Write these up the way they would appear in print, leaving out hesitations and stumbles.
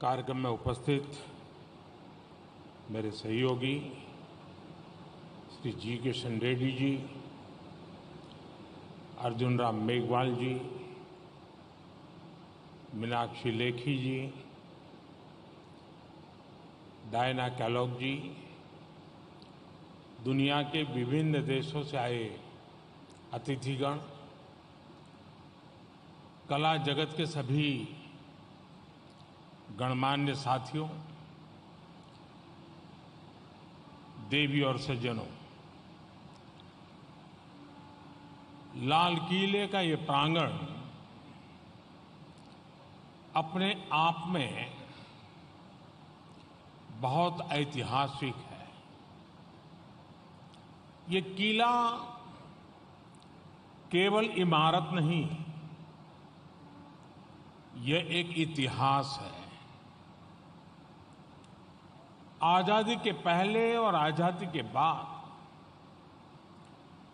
कार्यक्रम में उपस्थित मेरे सहयोगी श्री जी किशन रेड्डी जी, अर्जुन राम मेघवाल जी, मीनाक्षी लेखी जी, डायना कैलॉग जी, दुनिया के विभिन्न देशों से आए अतिथिगण, कला जगत के सभी गणमान्य साथियों, देवी और सज्जनों, लाल किले का ये प्रांगण अपने आप में बहुत ऐतिहासिक है। ये किला केवल इमारत नहीं, यह एक इतिहास है। आजादी के पहले और आजादी के बाद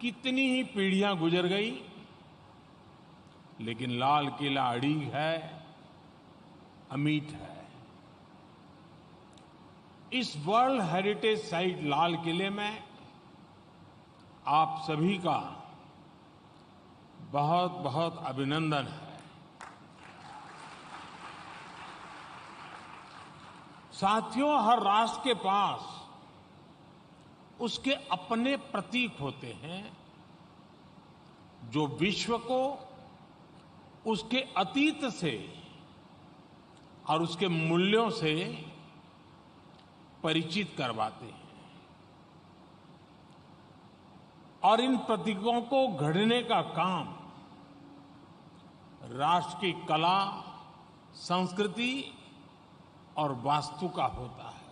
कितनी ही पीढ़ियां गुजर गई, लेकिन लाल किला अड़िग है, अमिट है। इस वर्ल्ड हेरिटेज साइट लाल किले में आप सभी का बहुत बहुत अभिनंदन है। साथियों, हर राष्ट्र के पास उसके अपने प्रतीक होते हैं जो विश्व को उसके अतीत से और उसके मूल्यों से परिचित करवाते हैं। और इन प्रतीकों को गढ़ने का काम राष्ट्र की कला, संस्कृति और वास्तु का होता है।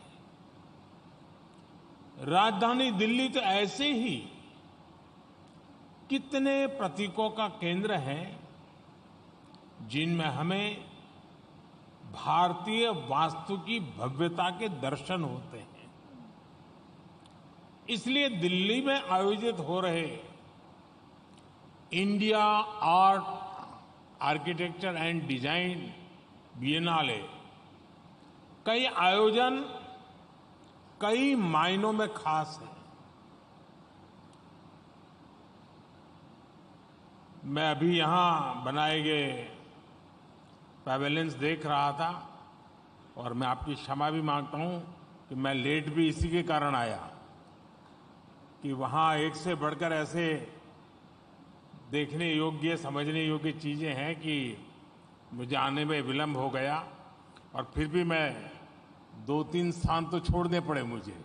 राजधानी दिल्ली तो ऐसे ही कितने प्रतीकों का केंद्र है जिनमें हमें भारतीय वास्तु की भव्यता के दर्शन होते हैं। इसलिए दिल्ली में आयोजित हो रहे India art, architecture and design Biennale कई आयोजन कई मायनों में खास है। मैं अभी यहां बनाए गए पैवेलियंस देख रहा था और मैं आपकी क्षमा भी मांगता हूं कि मैं लेट भी इसी के कारण आया कि वहां एक से बढ़कर ऐसे देखने योग्य, समझने योग्य चीजें हैं कि मुझे आने में विलंब हो गया और फिर भी मैं 2-3 स्थान तो छोड़ने पड़े मुझे।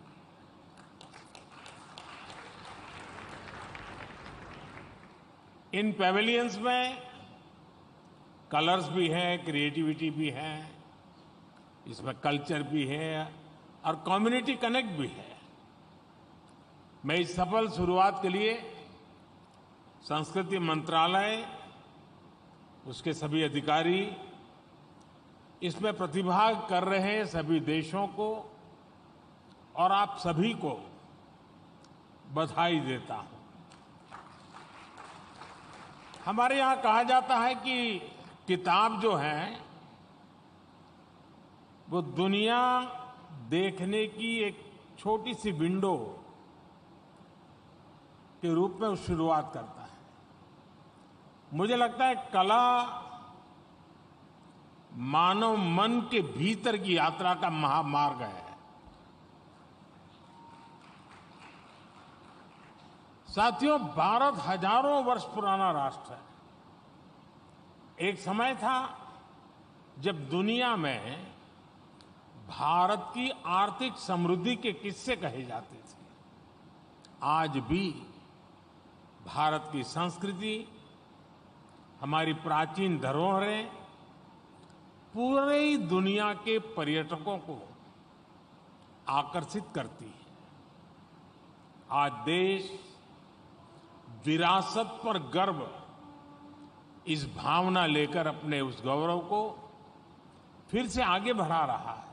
इन पैवेलियंस में कलर्स भी है, क्रिएटिविटी भी है, इसमें कल्चर भी है और कम्युनिटी कनेक्ट भी है। मैं इस सफल शुरुआत के लिए संस्कृति मंत्रालय, उसके सभी अधिकारी, इसमें प्रतिभाग कर रहे सभी देशों को और आप सभी को बधाई देता हूं। हमारे यहां कहा जाता है कि किताब जो है वो दुनिया देखने की एक छोटी सी विंडो के रूप में शुरुआत करता है। मुझे लगता है कला मानव मन के भीतर की यात्रा का महामार्ग है। साथियों, भारत हजारों वर्ष पुराना राष्ट्र है। एक समय था जब दुनिया में भारत की आर्थिक समृद्धि के किस्से कहे जाते थे। आज भी भारत की संस्कृति, हमारी प्राचीन धरोहरें पूरी दुनिया के पर्यटकों को आकर्षित करती है। आज देश विरासत पर गर्व, इस भावना लेकर अपने उस गौरव को फिर से आगे बढ़ा रहा है।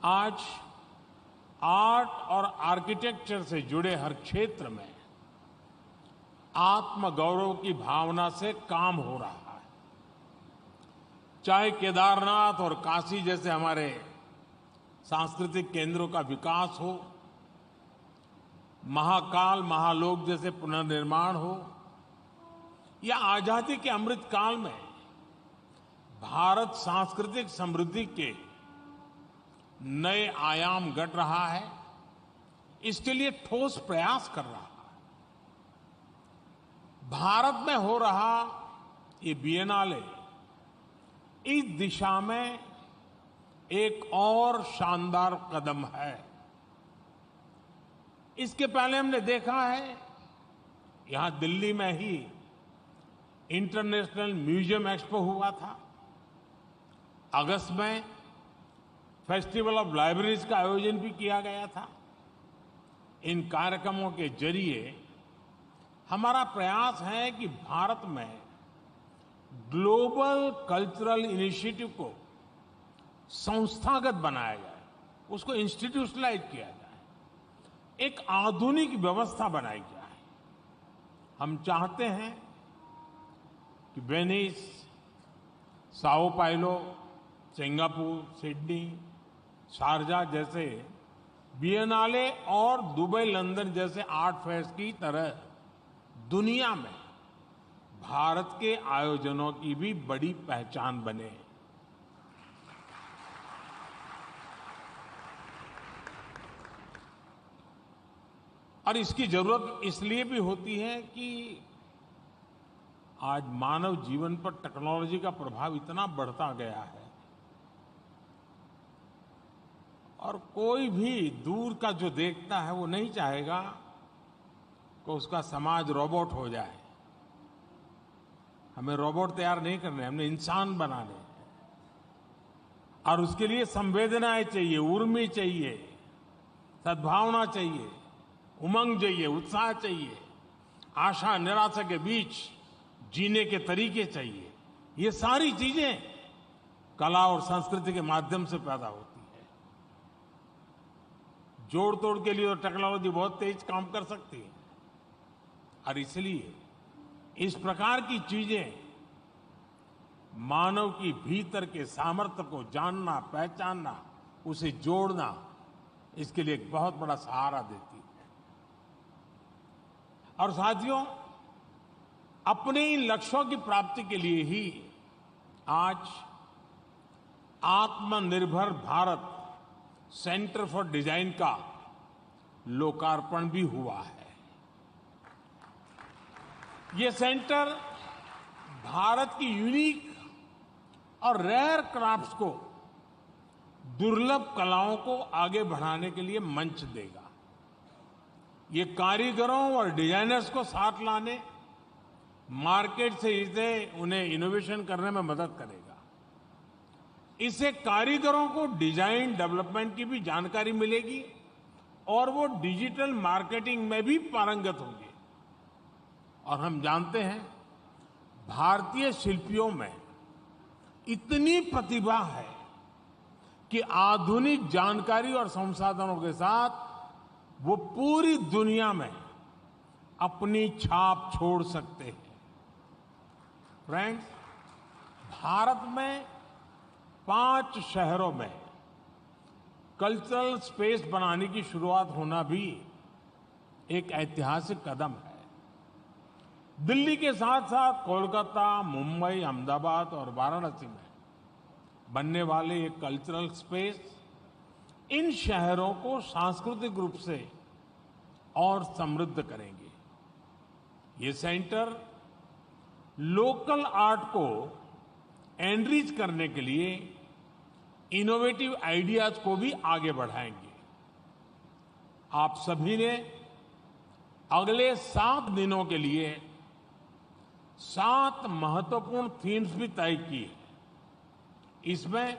आज आर्ट और आर्किटेक्चर से जुड़े हर क्षेत्र में आत्मगौरव की भावना से काम हो रहा है। चाहे केदारनाथ और काशी जैसे हमारे सांस्कृतिक केंद्रों का विकास हो, महाकाल महालोक जैसे पुनर्निर्माण हो, या आजादी के अमृत काल में भारत सांस्कृतिक समृद्धि के नए आयाम गढ़ रहा है, इसके लिए ठोस प्रयास कर रहा है। भारत में हो रहा ये बिएनाले इस दिशा में एक और शानदार कदम है। इसके पहले हमने देखा है, यहां दिल्ली में ही इंटरनेशनल म्यूजियम एक्सपो हुआ था। अगस्त में फेस्टिवल ऑफ लाइब्रेरीज का आयोजन भी किया गया था। इन कार्यक्रमों के जरिए हमारा प्रयास है कि भारत में ग्लोबल कल्चरल इनिशिएटिव को संस्थागत बनाया जाए, उसको इंस्टीट्यूशनलाइज किया जाए, एक आधुनिक व्यवस्था बनाई जाए। हम चाहते हैं कि Venice, Sao Paulo, Singapore, Sydney, Sharjah जैसे बिएनाले और दुबई, लंदन जैसे आर्ट फेयर्स की तरह दुनिया में भारत के आयोजनों की भी बड़ी पहचान बने। और इसकी जरूरत इसलिए भी होती है कि आज मानव जीवन पर टेक्नोलॉजी का प्रभाव इतना बढ़ता गया है और कोई भी दूर का जो देखता है वो नहीं चाहेगा कि उसका समाज रोबोट हो जाए। हमें रोबोट तैयार नहीं करने, हमने इंसान बनाने हैं। और उसके लिए संवेदनाएं चाहिए, उर्मी चाहिए, सद्भावना चाहिए, उमंग चाहिए, उत्साह चाहिए, आशा निराशा के बीच जीने के तरीके चाहिए। ये सारी चीजें कला और संस्कृति के माध्यम से पैदा होती है। जोड़ तोड़ के लिए तो टेक्नोलॉजी बहुत तेज काम कर सकती है और इसलिए इस प्रकार की चीजें मानव की भीतर के सामर्थ्य को जानना, पहचानना, उसे जोड़ना, इसके लिए एक बहुत बड़ा सहारा देती है। और साथियों, अपने इन लक्ष्यों की प्राप्ति के लिए ही आज आत्मनिर्भर भारत सेंटर फॉर डिजाइन का लोकार्पण भी हुआ है। ये सेंटर भारत की यूनिक और रेयर क्राफ्ट्स को, दुर्लभ कलाओं को आगे बढ़ाने के लिए मंच देगा। ये कारीगरों और डिजाइनर्स को साथ लाने, मार्केट से इसे उन्हें इनोवेशन करने में मदद करेगा। इससे कारीगरों को डिजाइन डेवलपमेंट की भी जानकारी मिलेगी और वो डिजिटल मार्केटिंग में भी पारंगत होंगे। और हम जानते हैं भारतीय शिल्पियों में इतनी प्रतिभा है कि आधुनिक जानकारी और संसाधनों के साथ वो पूरी दुनिया में अपनी छाप छोड़ सकते हैं। फ्रेंड्स, भारत में 5 शहरों में कल्चरल स्पेस बनाने की शुरुआत होना भी एक ऐतिहासिक कदम है। दिल्ली के साथ साथ कोलकाता, मुंबई, अहमदाबाद और वाराणसी में बनने वाले ये कल्चरल स्पेस इन शहरों को सांस्कृतिक रूप से और समृद्ध करेंगे। ये सेंटर लोकल आर्ट को एनरिच करने के लिए इनोवेटिव आइडियाज को भी आगे बढ़ाएंगे। आप सभी ने अगले 7 दिनों के लिए 7 महत्वपूर्ण थीम्स भी तय की है। इसमें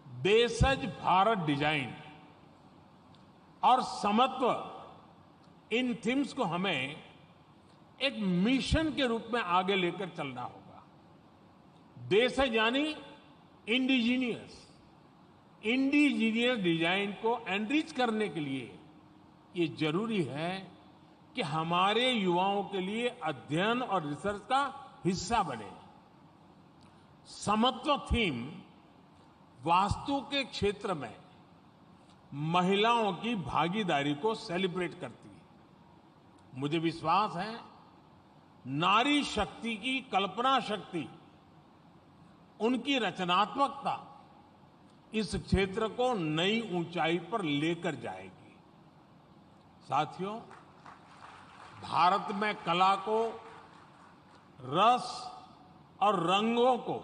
देशज भारत डिजाइन और समत्व, इन थीम्स को हमें एक मिशन के रूप में आगे लेकर चलना होगा। देशज यानी इंडिजीनियस डिजाइन को एनरिच करने के लिए ये जरूरी है कि हमारे युवाओं के लिए अध्ययन और रिसर्च का हिस्सा बने। समत्व थीम वास्तु के क्षेत्र में महिलाओं की भागीदारी को सेलिब्रेट करती है। मुझे विश्वास है नारी शक्ति की कल्पना शक्ति, उनकी रचनात्मकता इस क्षेत्र को नई ऊंचाई पर लेकर जाएगी। साथियों, भारत में कला को, रस और रंगों को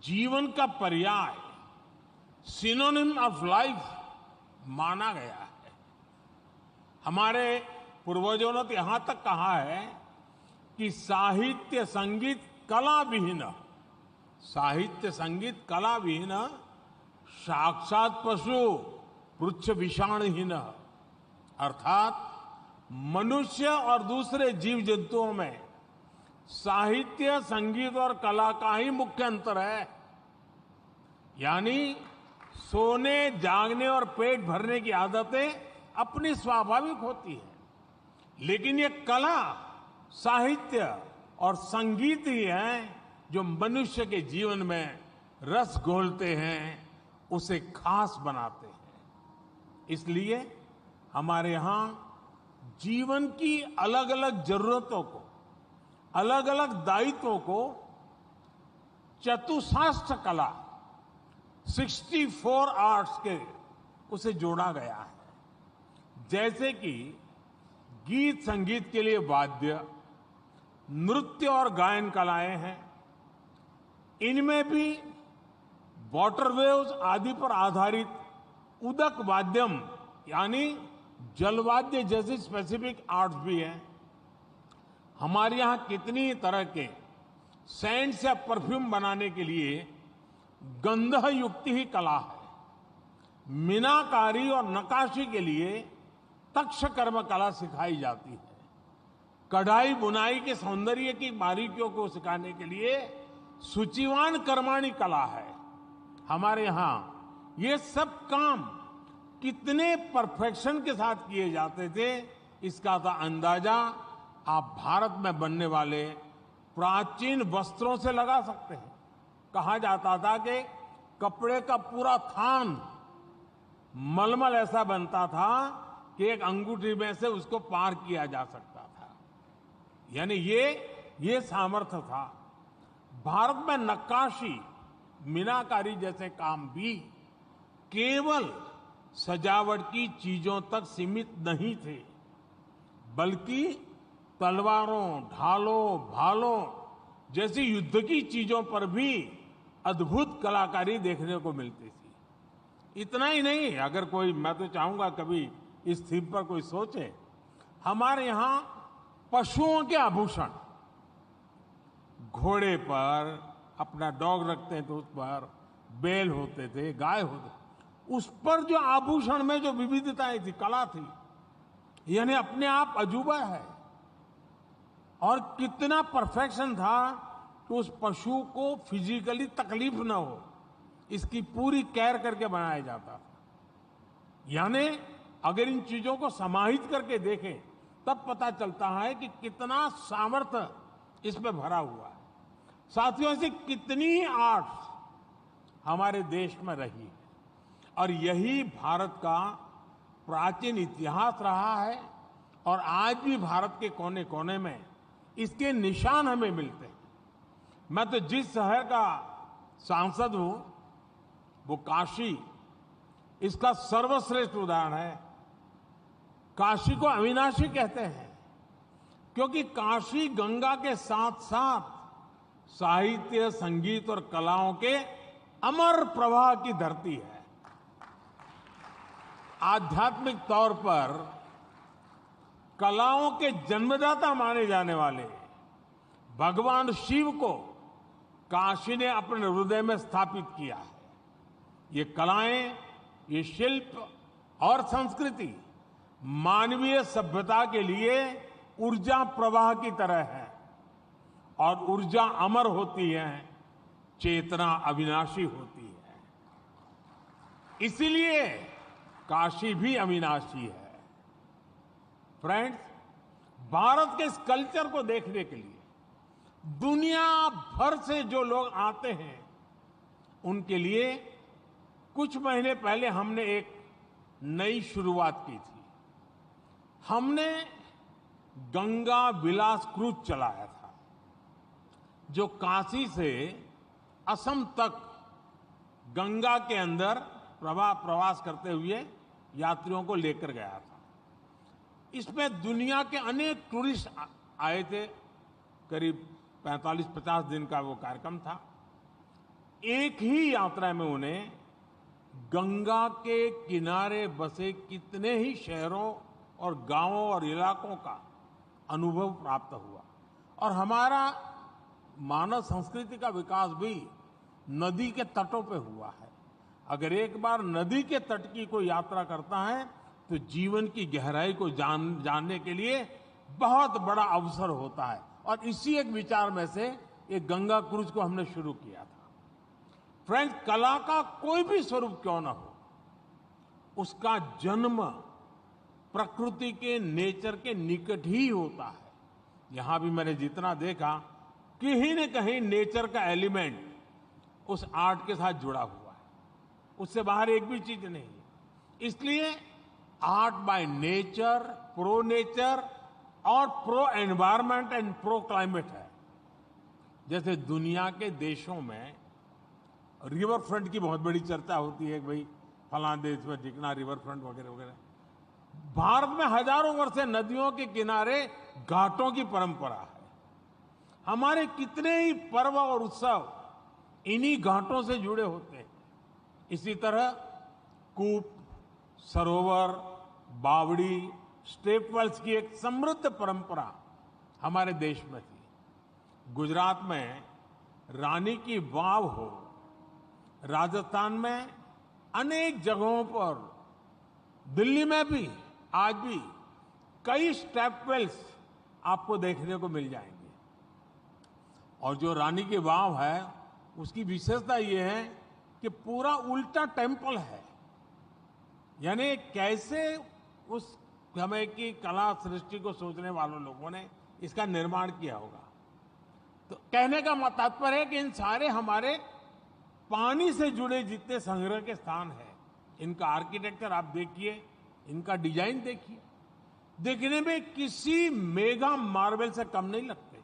जीवन का पर्याय, सिनोनिम ऑफ लाइफ माना गया है। हमारे पूर्वजों ने तो यहां तक कहा है कि साहित्य संगीत कला विहीन, साहित्य संगीत कला विहीन साक्षात पशु पृच्छ विषाणहीन, अर्थात मनुष्य और दूसरे जीव जंतुओं में साहित्य, संगीत और कला का ही मुख्य अंतर है। यानी सोने, जागने और पेट भरने की आदतें अपनी स्वाभाविक होती है, लेकिन ये कला, साहित्य और संगीत ही है जो मनुष्य के जीवन में रस घोलते हैं, उसे खास बनाते हैं। इसलिए हमारे यहां जीवन की अलग अलग जरूरतों को, अलग अलग दायित्वों को चतुशास्त्र कला, 64 आर्ट्स के उसे जोड़ा गया है। जैसे कि गीत संगीत के लिए वाद्य, नृत्य और गायन कलाएं हैं। इनमें भी वाटर वेव्स आदि पर आधारित उदक वाद्यम यानी जलवाद्य जैसी स्पेसिफिक आर्ट्स भी हैं। हमारे यहां कितनी तरह के सेंट्स या परफ्यूम बनाने के लिए गंध युक्ति ही कला है। मीनाकारी और नक्काशी के लिए तक्षकर्म कला सिखाई जाती है। कढ़ाई बुनाई के सौंदर्य की बारीकियों को सिखाने के लिए सूचिवान कर्माणी कला है। हमारे यहां ये सब काम कितने परफेक्शन के साथ किए जाते थे, इसका तो अंदाजा आप भारत में बनने वाले प्राचीन वस्त्रों से लगा सकते हैं। कहा जाता था कि कपड़े का पूरा थान मलमल ऐसा बनता था कि एक अंगूठी में से उसको पार किया जा सकता था। यानी ये सामर्थ्य था। भारत में नक्काशी, मीनाकारी जैसे काम भी केवल सजावट की चीजों तक सीमित नहीं थे, बल्कि तलवारों, ढालों, भालों जैसी युद्ध की चीजों पर भी अद्भुत कलाकारी देखने को मिलती थी। इतना ही नहीं, अगर कोई, मैं तो चाहूंगा कभी इस थीम पर कोई सोचे, हमारे यहां पशुओं के आभूषण, घोड़े पर अपना डॉग रखते हैं तो उस पर बैल होते थे, गाय होते, उस पर जो आभूषण में जो विविधताएं थी, कला थी, यानी अपने आप अजूबा है। और कितना परफेक्शन था कि उस पशु को फिजिकली तकलीफ न हो, इसकी पूरी केयर करके बनाया जाता था। यानी अगर इन चीजों को समाहित करके देखें तब पता चलता है कि कितना सामर्थ्य इसमें भरा हुआ है। साथियों, ऐसी कितनी ही आर्ट्स हमारे देश में रही है और यही भारत का प्राचीन इतिहास रहा है और आज भी भारत के कोने कोने में इसके निशान हमें मिलते हैं। मैं तो जिस शहर का सांसद हूं वो काशी इसका सर्वश्रेष्ठ उदाहरण है। काशी को अविनाशी कहते हैं क्योंकि काशी गंगा के साथ साथ साहित्य, संगीत और कलाओं के अमर प्रवाह की धरती है। आध्यात्मिक तौर पर कलाओं के जन्मदाता माने जाने वाले भगवान शिव को काशी ने अपने हृदय में स्थापित किया है। ये कलाएं, ये शिल्प और संस्कृति मानवीय सभ्यता के लिए ऊर्जा प्रवाह की तरह है और ऊर्जा अमर होती है, चेतना अविनाशी होती है। इसीलिए काशी भी अविनाशी है। फ्रेंड्स, भारत के इस कल्चर को देखने के लिए दुनिया भर से जो लोग आते हैं उनके लिए कुछ महीने पहले हमने एक नई शुरुआत की थी। हमने गंगा विलास क्रूज चलाया था, जो काशी से असम तक गंगा के अंदर प्रवास करते हुए यात्रियों को लेकर गया था। इसमें दुनिया के अनेक टूरिस्ट आए थे। करीब 45-50 दिन का वो कार्यक्रम था। एक ही यात्रा में उन्हें गंगा के किनारे बसे कितने ही शहरों और गांवों और इलाकों का अनुभव प्राप्त हुआ। और हमारा मानव संस्कृति का विकास भी नदी के तटों पे हुआ है। अगर एक बार नदी के तट की कोई यात्रा करता है तो जीवन की गहराई को जानने के लिए बहुत बड़ा अवसर होता है। और इसी एक विचार में से एक गंगा क्रूज को हमने शुरू किया था। फ्रेंड्स, कला का कोई भी स्वरूप क्यों ना हो, उसका जन्म प्रकृति के, नेचर के निकट ही होता है। यहां भी मैंने जितना देखा, कहीं न कहीं नेचर का एलिमेंट उस आर्ट के साथ जुड़ा हुआ है। उससे बाहर एक भी चीज नहीं है। इसलिए art by nature, pro nature और pro environment and pro climate है। जैसे दुनिया के देशों में रिवर फ्रंट की बहुत बड़ी चर्चा होती है कि भाई फलां देश में दिखना रिवर फ्रंट वगैरह वगैरह। भारत में हजारों वर्ष से नदियों के किनारे घाटों की परंपरा है। हमारे कितने ही पर्व और उत्सव इन्हीं घाटों से जुड़े होते हैं। इसी तरह कूप, सरोवर, बावड़ी, स्टेपवेल्स की एक समृद्ध परंपरा हमारे देश में थी। गुजरात में रानी की वाव हो, राजस्थान में अनेक जगहों पर, दिल्ली में भी आज भी कई स्टेपवेल्स आपको देखने को मिल जाएंगे। और जो रानी की वाव है उसकी विशेषता ये है कि पूरा उल्टा टेम्पल है। यानी कैसे उस समय की कला सृष्टि को सोचने वालों लोगों ने इसका निर्माण किया होगा। तो कहने का तात्पर्य है कि इन सारे हमारे पानी से जुड़े जितने संग्रह के स्थान हैं, इनका आर्किटेक्चर आप देखिए, इनका डिजाइन देखिए, देखने में किसी मेगा मार्बल से कम नहीं लगते।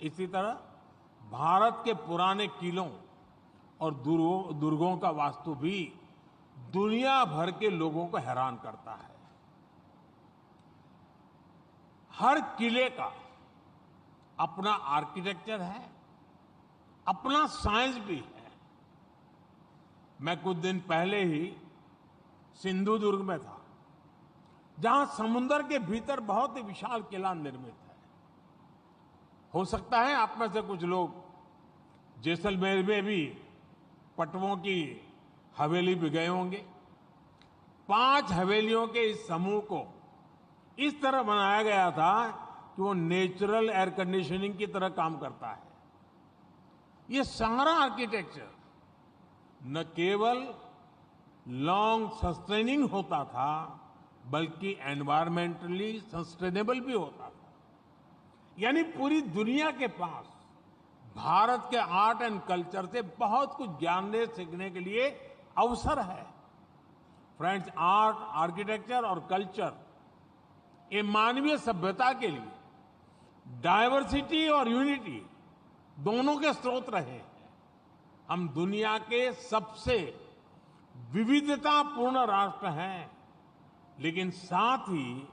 इसी तरह भारत के पुराने किलों और दुर्गों का वास्तु भी दुनिया भर के लोगों को हैरान करता है। हर किले का अपना आर्किटेक्चर है, अपना साइंस भी है। मैं कुछ दिन पहले ही सिंधु दुर्ग में था, जहां समुद्र के भीतर बहुत ही विशाल किला निर्मित है। हो सकता है आप में से कुछ लोग जैसलमेर में भी पटवों की हवेली भी गए होंगे। 5 हवेलियों के इस समूह को इस तरह बनाया गया था कि वो नेचुरल एयर कंडीशनिंग की तरह काम करता है। ये सारा आर्किटेक्चर न केवल लॉन्ग सस्टेनिंग होता था, बल्कि एनवायरमेंटली सस्टेनेबल भी होता था। यानी पूरी दुनिया के पास भारत के आर्ट एंड कल्चर से बहुत कुछ जानने सीखने के लिए अवसर है। फ्रेंड्स, आर्ट, आर्किटेक्चर और कल्चर ये मानवीय सभ्यता के लिए डायवर्सिटी और यूनिटी दोनों के स्रोत रहे हैं। हम दुनिया के सबसे विविधतापूर्ण राष्ट्र हैं, लेकिन साथ ही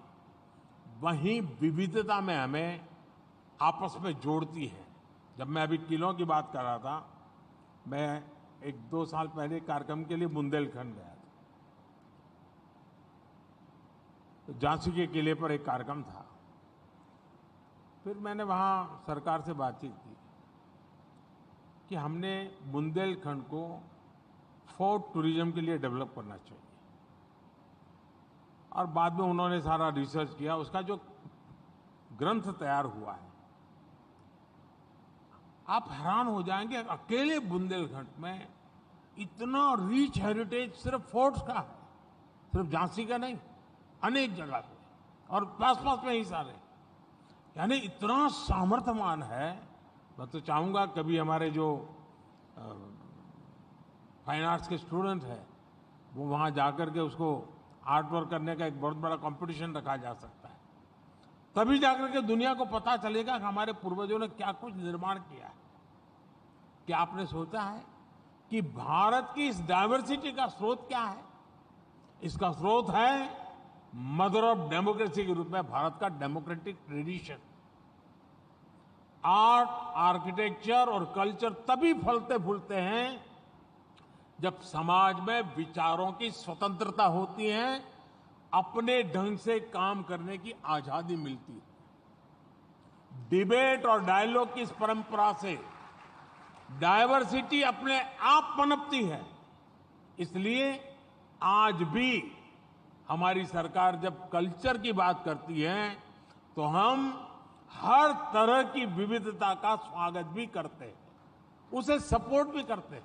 वही विविधता में हमें आपस में जोड़ती है। जब मैं अभी किलों की बात कर रहा था, मैं 1-2 साल पहले कार्यक्रम के लिए बुंदेलखंड गया था। तो झांसी के किले पर एक कार्यक्रम था। फिर मैंने वहां सरकार से बातचीत की कि हमने बुंदेलखंड को फोर्ट टूरिज्म के लिए डेवलप करना चाहिए। और बाद में उन्होंने सारा रिसर्च किया, उसका जो ग्रंथ तैयार हुआ है, आप हैरान हो जाएंगे। अकेले बुंदेलखंड में इतना रिच हेरिटेज सिर्फ फोर्ट्स का है, सिर्फ झांसी का नहीं, अनेक जगह पे और पास पास में ही सारे। यानी इतना सामर्थ्यवान है मैं तो चाहूंगा कभी हमारे जो फाइन आर्ट्स के स्टूडेंट हैं वो वहाँ जाकर के उसको आर्ट वर्क करने का एक बहुत बड़ा कंपटीशन रखा जा सकता है। तभी जाकर के दुनिया को पता चलेगा कि हमारे पूर्वजों ने क्या कुछ निर्माण किया है। क्या आपने सोचा है कि भारत की इस डायवर्सिटी का स्रोत क्या है? इसका स्रोत है मदर ऑफ डेमोक्रेसी के रूप में भारत का डेमोक्रेटिक ट्रेडिशन। आर्ट, आर्किटेक्चर और कल्चर तभी फलते फूलते हैं जब समाज में विचारों की स्वतंत्रता होती है, अपने ढंग से काम करने की आजादी मिलती है। डिबेट और डायलॉग की इस परंपरा से डायवर्सिटी अपने आप पनपती है। इसलिए आज भी हमारी सरकार जब कल्चर की बात करती है तो हम हर तरह की विविधता का स्वागत भी करते हैं, उसे सपोर्ट भी करते हैं।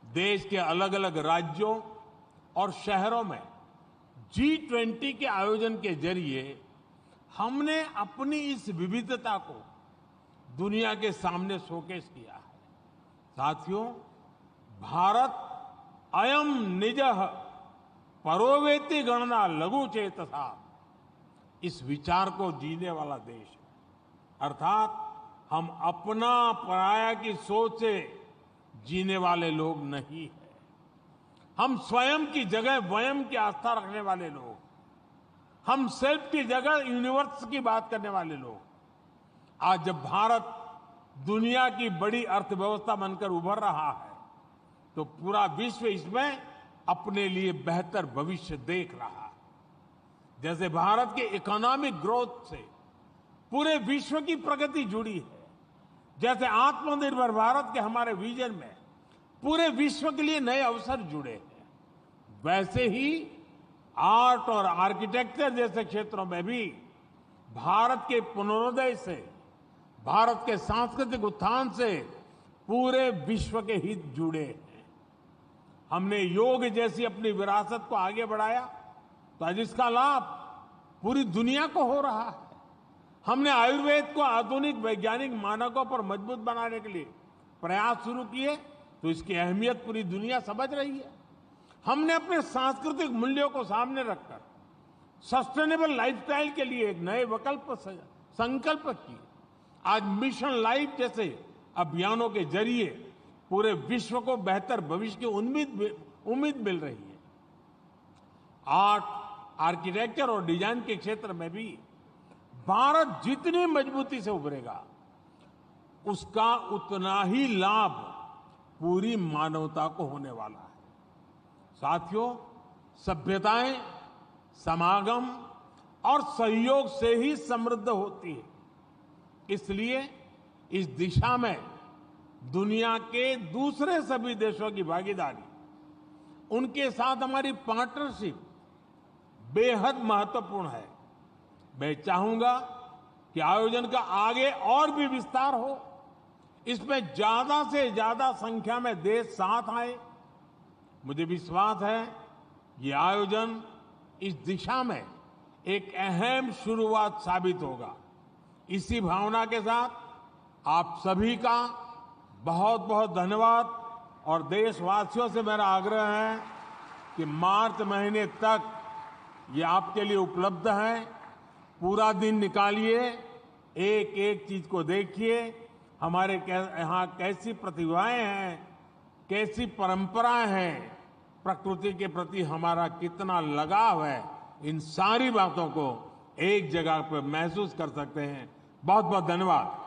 देश के अलग अलग राज्यों और शहरों में G20 के आयोजन के जरिए हमने अपनी इस विविधता को दुनिया के सामने शोकेस किया है। साथियों, भारत अयम निजः परोवेति गणना लघु चेतसा, इस विचार को जीने वाला देश है। अर्थात हम अपना पराया की सोच से जीने वाले लोग नहीं हैं। हम स्वयं की जगह वयम की आस्था रखने वाले लोग, हम सेल्फ की जगह यूनिवर्स की बात करने वाले लोग। आज जब भारत दुनिया की बड़ी अर्थव्यवस्था बनकर उभर रहा है तो पूरा विश्व इसमें अपने लिए बेहतर भविष्य देख रहा है। जैसे भारत के इकोनॉमिक ग्रोथ से पूरे विश्व की प्रगति जुड़ी है, जैसे आत्मनिर्भर भारत के हमारे विजन में पूरे विश्व के लिए नए अवसर जुड़े हैं, वैसे ही आर्ट और आर्किटेक्चर जैसे क्षेत्रों में भी भारत के पुनरोदय से, भारत के सांस्कृतिक उत्थान से पूरे विश्व के हित जुड़े हैं। हमने योग जैसी अपनी विरासत को आगे बढ़ाया तो आज इसका लाभ पूरी दुनिया को हो रहा है। हमने आयुर्वेद को आधुनिक वैज्ञानिक मानकों पर मजबूत बनाने के लिए प्रयास शुरू किए तो इसकी अहमियत पूरी दुनिया समझ रही है। हमने अपने सांस्कृतिक मूल्यों को सामने रखकर सस्टेनेबल लाइफस्टाइल के लिए एक नए विकल्प संकल्प किए। आज मिशन लाइफ जैसे अभियानों के जरिए पूरे विश्व को बेहतर भविष्य की उम्मीद मिल रही है। आर्ट, आर्किटेक्चर और डिजाइन के क्षेत्र में भी भारत जितनी मजबूती से उभरेगा उसका उतना ही लाभ पूरी मानवता को होने वाला है। साथियों, सभ्यताएं समागम और सहयोग से ही समृद्ध होती है। इसलिए इस दिशा में दुनिया के दूसरे सभी देशों की भागीदारी, उनके साथ हमारी पार्टनरशिप बेहद महत्वपूर्ण है। मैं चाहूंगा कि आयोजन का आगे और भी विस्तार हो, इसमें ज्यादा से ज्यादा संख्या में देश साथ आए। मुझे विश्वास है ये आयोजन इस दिशा में एक अहम शुरुआत साबित होगा। इसी भावना के साथ आप सभी का बहुत बहुत धन्यवाद और देशवासियों से मेरा आग्रह है कि मार्च महीने तक ये आपके लिए उपलब्ध है। पूरा दिन निकालिए, एक एक चीज को देखिए, हमारे यहाँ कैसी प्रतिभाएं हैं, कैसी परंपराएं हैं, प्रकृति के प्रति हमारा कितना लगाव है, इन सारी बातों को एक जगह पर महसूस कर सकते हैं। बहुत बहुत धन्यवाद।